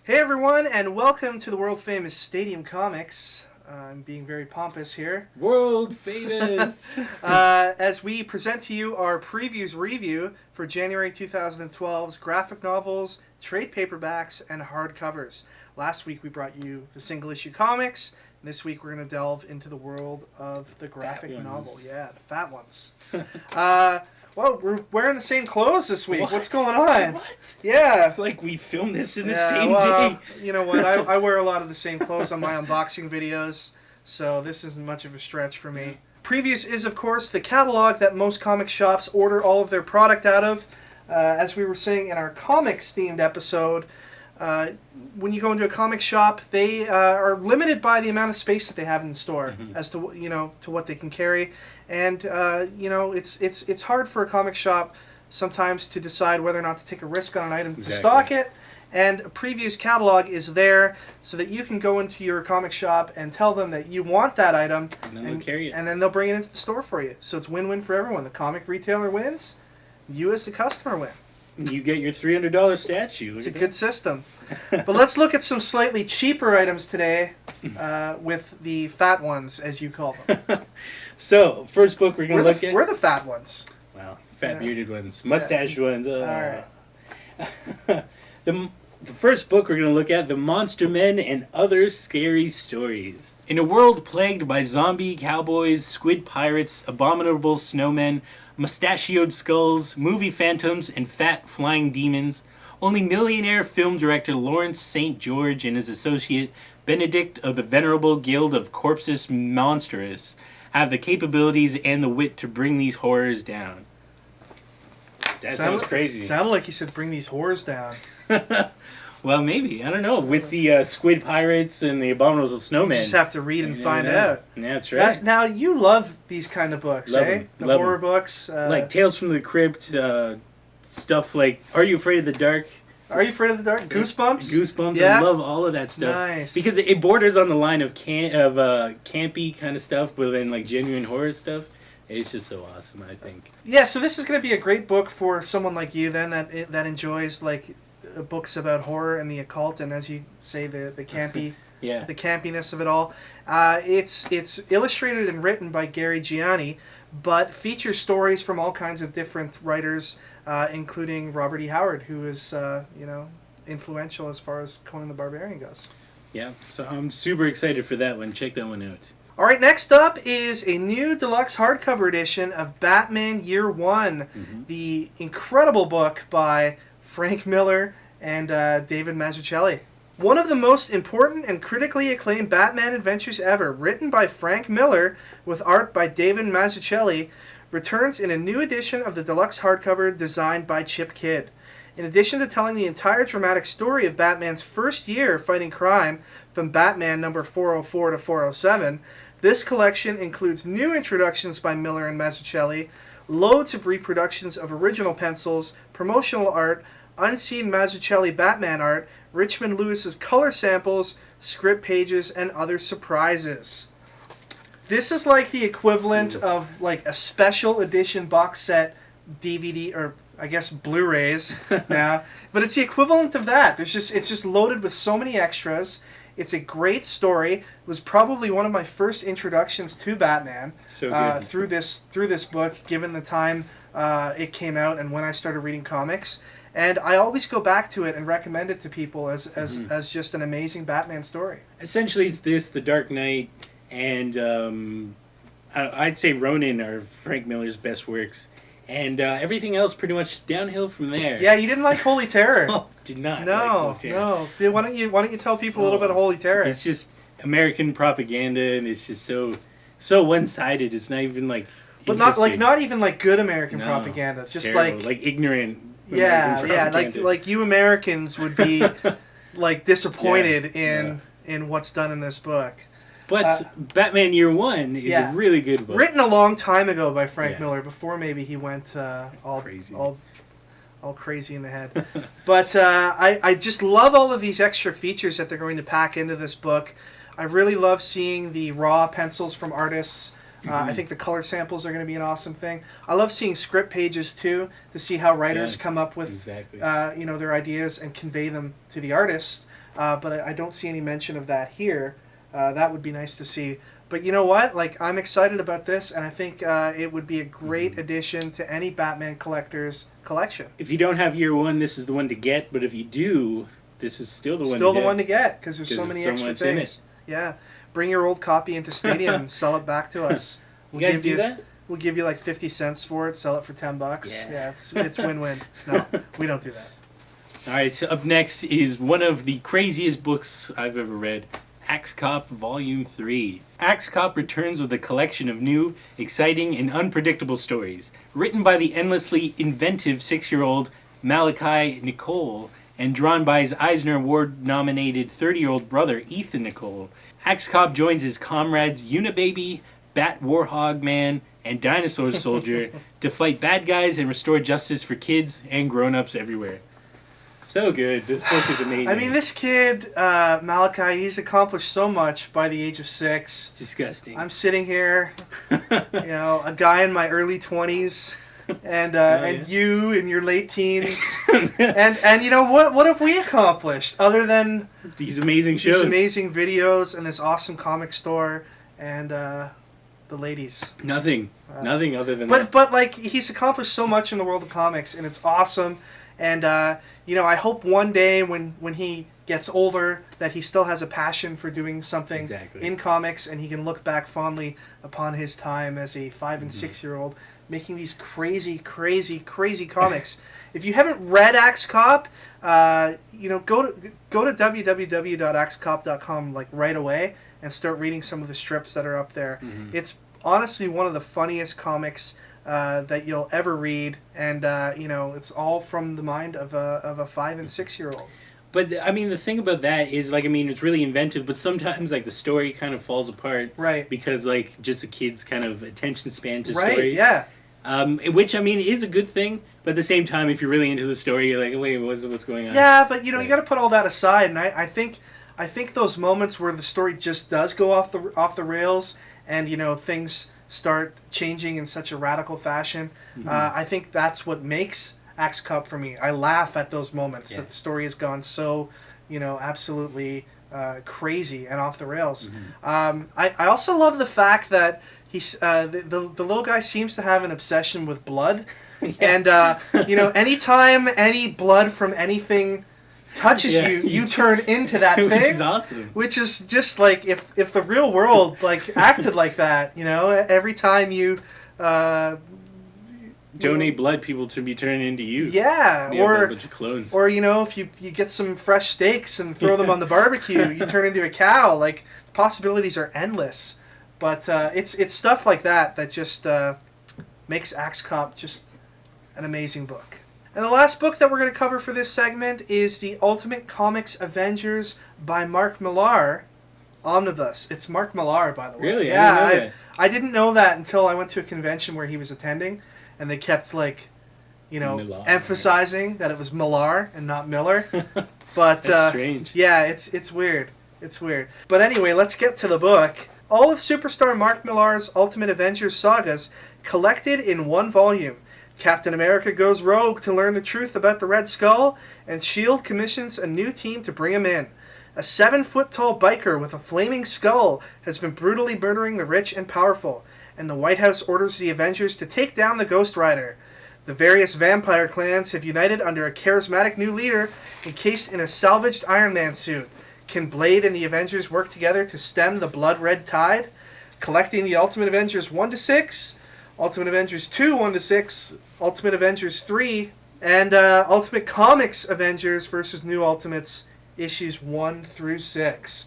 Hey everyone, and welcome to the world famous Stadium Comics. I'm being very pompous here. World famous! As we present to you our previews review for January 2012's graphic novels, trade paperbacks, and hardcovers. Last week we brought you the single issue comics. This week we're going to delve into the world of the graphic novel. Yeah, the fat ones. Well, we're wearing the same clothes this week. What's going on? What? Yeah. It's like we filmed this in the same day. You know what? I wear a lot of the same clothes on my unboxing videos, so this isn't much of a stretch for me. Previews is, of course, the catalog that most comic shops order all of their product out of. As we were saying in our comics-themed episode, when you go into a comic shop, they are limited by the amount of space that they have in the store as to to what they can carry, and it's hard for a comic shop sometimes to decide whether or not to take a risk on an item to stock it. And a previews catalog is there so that you can go into your comic shop and tell them that you want that item, and then they'll carry it, and then they'll bring it into the store for you. So it's win-win for everyone. The comic retailer wins, you as the customer win. You get your $300 statue. It's a good system. But let's look at some slightly cheaper items today with the fat ones, as you call them. So, first book we're going to look at... We're the fat ones. Well, fat bearded ones. Mustached ones. All right. The first book we're going to look at, The Monstermen and Other Scary Stories. In a world plagued by zombie cowboys, squid pirates, abominable snowmen, mustachioed skulls, movie phantoms, and fat flying demons, only millionaire film director Lawrence St. George and his associate Benedict of the Venerable Guild of Corpus Monstrous have the capabilities and the wit to bring these horrors down. That sounds crazy. Sounded like you said bring these horrors down. Well, maybe. I don't know. With the squid pirates and the abominable snowmen. You just have to read and find out. Yeah, that's right. Now, you love these kind of books, Love The love horror books. Like Tales from the Crypt, stuff like Are You Afraid of the Dark? Are You Afraid of the Dark? Goosebumps? Goosebumps. Yeah. I love all of that stuff. Nice. Because it borders on the line of campy kind of stuff, but then like genuine horror stuff. It's just so awesome, I think. Yeah, so this is going to be a great book for someone like you then that enjoys like books about horror and the occult, and as you say, the campy, the campiness of it all. It's illustrated and written by Gary Gianni, but features stories from all kinds of different writers, including Robert E. Howard, who is influential as far as Conan the Barbarian goes. Yeah, so I'm super excited for that one. Check that one out. All right, next up is a new deluxe hardcover edition of Batman Year One, the incredible book by Frank Miller and David Mazzucchelli. One of the most important and critically acclaimed Batman adventures ever, written by Frank Miller with art by David Mazzucchelli, returns in a new edition of the deluxe hardcover designed by Chip Kidd. In addition to telling the entire dramatic story of Batman's first year fighting crime from Batman number 404 to 407, this collection includes new introductions by Miller and Mazzucchelli, loads of reproductions of original pencils, promotional art, unseen Mazzucchelli Batman art, Richmond Lewis's color samples, script pages, and other surprises. This is like the equivalent of like a special edition box set DVD, or I guess Blu-rays now, but it's the equivalent of that. It's just loaded with so many extras. It's a great story. It was probably one of my first introductions to Batman through this book, given the time it came out and when I started reading comics. And I always go back to it and recommend it to people as just an amazing Batman story. Essentially, it's this, The Dark Knight, and I'd say Ronin are Frank Miller's best works. And everything else pretty much downhill from there. Yeah, you didn't like Holy Terror. Oh, did not like No. Holy Terror. No. Dude, why don't you tell people a little bit of Holy Terror? It's just American propaganda, and it's just so one-sided. It's not even like But not even like good American propaganda. It's just terrible. like ignorant. Like you Americans would be like disappointed in what's done in this book. But Batman Year One is a really good book. Written a long time ago by Frank Miller, before maybe he went all crazy. All crazy in the head. But I just love all of these extra features that they're going to pack into this book. I really love seeing the raw pencils from artists I think the color samples are going to be an awesome thing. I love seeing script pages too, to see how writers come up with their ideas and convey them to the artists. But I don't see any mention of that here. That would be nice to see. But you know what? Like, I'm excited about this, and I think it would be a great addition to any Batman collector's collection. If you don't have year one, this is the one to get. But if you do, this is still the one. Still the one to get, because there's so many extra things. Yeah, bring your old copy into Stadium and sell it back to us. You guys do that? We'll give you like 50 cents for it. Sell it for $10. Yeah, it's win-win. No, we don't do that. All right. So up next is one of the craziest books I've ever read. Axe Cop Volume 3. Axe Cop returns with a collection of new, exciting, and unpredictable stories. Written by the endlessly inventive 6-year-old Malachi Nicole and drawn by his Eisner Award-nominated 30-year-old brother Ethan Nicole, Axe Cop joins his comrades Unibaby, Bat Warhog Man, and Dinosaur Soldier to fight bad guys and restore justice for kids and grown-ups everywhere. So good. This book is amazing. I mean, this kid, Malachi, he's accomplished so much by the age of 6. It's disgusting. I'm sitting here, a guy in my early 20s, and you in your late teens. and you know, what have we accomplished other than these amazing shows, these amazing videos, and this awesome comic store, and the ladies? Nothing other than that. But like, he's accomplished so much in the world of comics, and it's awesome. And, I hope one day when he gets older that he still has a passion for doing something in comics, and he can look back fondly upon his time as a 5- and 6-year-old making these crazy, crazy, crazy comics. If you haven't read Axe Cop, go to www.axecop.com like right away and start reading some of the strips that are up there. It's honestly one of the funniest comics that you'll ever read, and it's all from the mind of a 5- and 6-year-old. But I mean, the thing about that is, like, I mean, it's really inventive, but sometimes like the story kind of falls apart, right? Because like just a kid's kind of attention span to right, stories, yeah. Which I mean is a good thing, but at the same time, if you're really into the story, you're like, wait, what's going on? Yeah, but you got to put all that aside, and I think those moments where the story just does go off the rails, and things start changing in such a radical fashion. I think that's what makes Axe Cop for me. I laugh at those moments that the story has gone so, absolutely crazy and off the rails. I also love the fact that he's the little guy seems to have an obsession with blood, and anytime any blood from anything touches you turn into that thing, which is awesome. Which is just like if the real world like acted like that, every time you donate blood, people to be turned into you. Yeah, or a bunch of clones. Or if you get some fresh steaks and throw them on the barbecue, you turn into a cow. Like, possibilities are endless. But it's stuff like that just makes Axe Cop just an amazing book. And the last book that we're going to cover for this segment is the Ultimate Comics Avengers by Mark Millar, Omnibus. It's Mark Millar, by the way. Really? Yeah, I didn't know that until I went to a convention where he was attending, and they kept Millar, emphasizing that it was Millar and not Miller. But that's strange. Yeah, it's weird. It's weird. But anyway, let's get to the book. All of superstar Mark Millar's Ultimate Avengers sagas collected in one volume. Captain America goes rogue to learn the truth about the Red Skull, and S.H.I.E.L.D. commissions a new team to bring him in. A 7-foot-tall biker with a flaming skull has been brutally murdering the rich and powerful, and the White House orders the Avengers to take down the Ghost Rider. The various vampire clans have united under a charismatic new leader encased in a salvaged Iron Man suit. Can Blade and the Avengers work together to stem the blood-red tide? Collecting the Ultimate Avengers 1-6, Ultimate Avengers 2 1-6, Ultimate Avengers 3, and Ultimate Comics Avengers versus New Ultimates issues 1-6.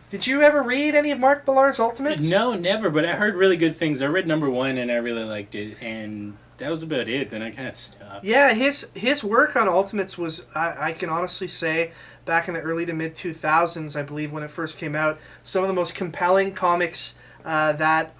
Did you ever read any of Mark Millar's Ultimates? No, never, but I heard really good things. I read number 1 and I really liked it, and that was about it. Then I kind of stopped. Yeah, his work on Ultimates was, I can honestly say, back in the early to mid-2000s, I believe, when it first came out, some of the most compelling comics that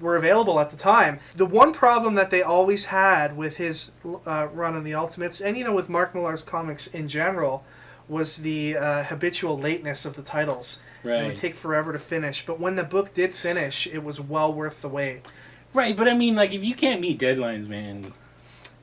were available at the time. The one problem that they always had with his run on the Ultimates, and with Mark Millar's comics in general, was the habitual lateness of the titles. Right. It would take forever to finish, but when the book did finish, it was well worth the wait. Right, but I mean, like, if you can't meet deadlines, man.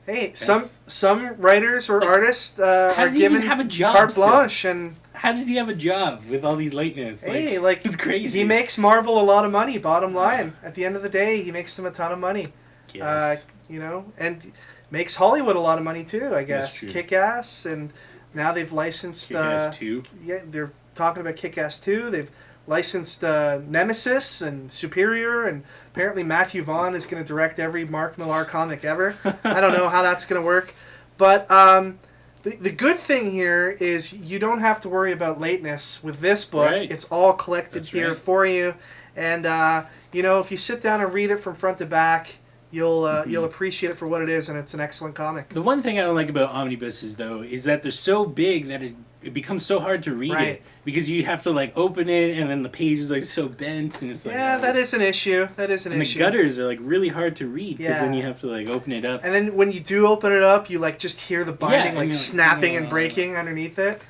Hey, some writers or artists are given have a job carte still? blanche, and How does he have a job with all these lateness? hey, like it's crazy. he makes Marvel a lot of money. Bottom line, at the end of the day, he makes them a ton of money. Yes. You know, and makes Hollywood a lot of money too. I guess true. Kick-Ass, and now they've licensed. Kick-Ass 2. Yeah, they're talking about Kick-Ass 2. They've licensed Nemesis and Superior, and apparently Matthew Vaughn is going to direct every Mark Millar comic ever. I don't know how that's going to work, but the good thing here is you don't have to worry about lateness with this book. Right. It's all collected That's here right. for you, and you know, if you sit down and read it from front to back, you'll appreciate it for what it is, and it's an excellent comic. The one thing I don't like about omnibuses, though, is that they're so big that it becomes so hard to read Right. it. Because you have to, like, open it, and then the page is, like, so bent, and it's like... Yeah, that is an issue. That is an And issue. the gutters are, like, really hard to read, because then Yeah. you have to, like, open it up. And then when you do open it up, you like just hear the binding and like you're like, snapping and "Yeah." breaking underneath it.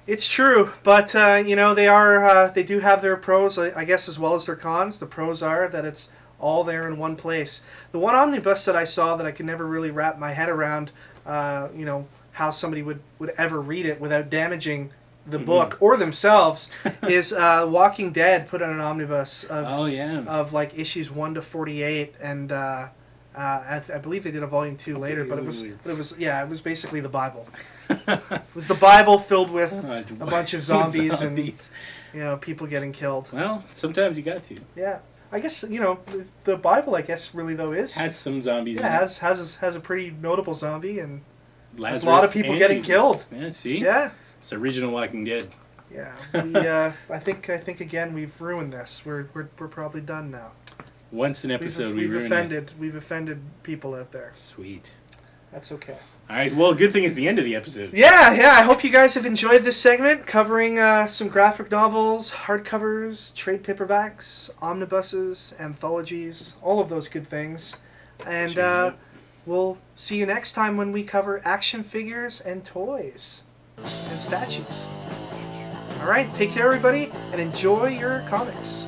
It's true, but you know, they do have their pros, I guess, as well as their cons. The pros are that it's all there in one place. The one omnibus that I saw that I could never really wrap my head around, you know, how somebody would ever read it without damaging the book or themselves, is Walking Dead put on an omnibus of of like issues 1 to 48, and I believe they did a volume 2 later, but it was basically the Bible. It was the Bible filled with a bunch of zombies and, you know, people getting killed. Well, sometimes you got to. Yeah, I guess, you know, the Bible, I guess, really though is Has some zombies in it. has a pretty notable zombie, and Lazarus there's a lot of people and getting Jesus. killed. Yeah, see? Yeah. It's original Walking Dead. Yeah, we, I think again we've ruined this. We're probably done now. Once an episode, we ruined it. We've offended people out there. Sweet. That's okay. All right. Well, good thing it's the end of the episode. Yeah. I hope you guys have enjoyed this segment covering some graphic novels, hardcovers, trade paperbacks, omnibuses, anthologies, all of those good things. And we'll see you next time when we cover action figures and toys and statues. All right. Take care, everybody, and enjoy your comics.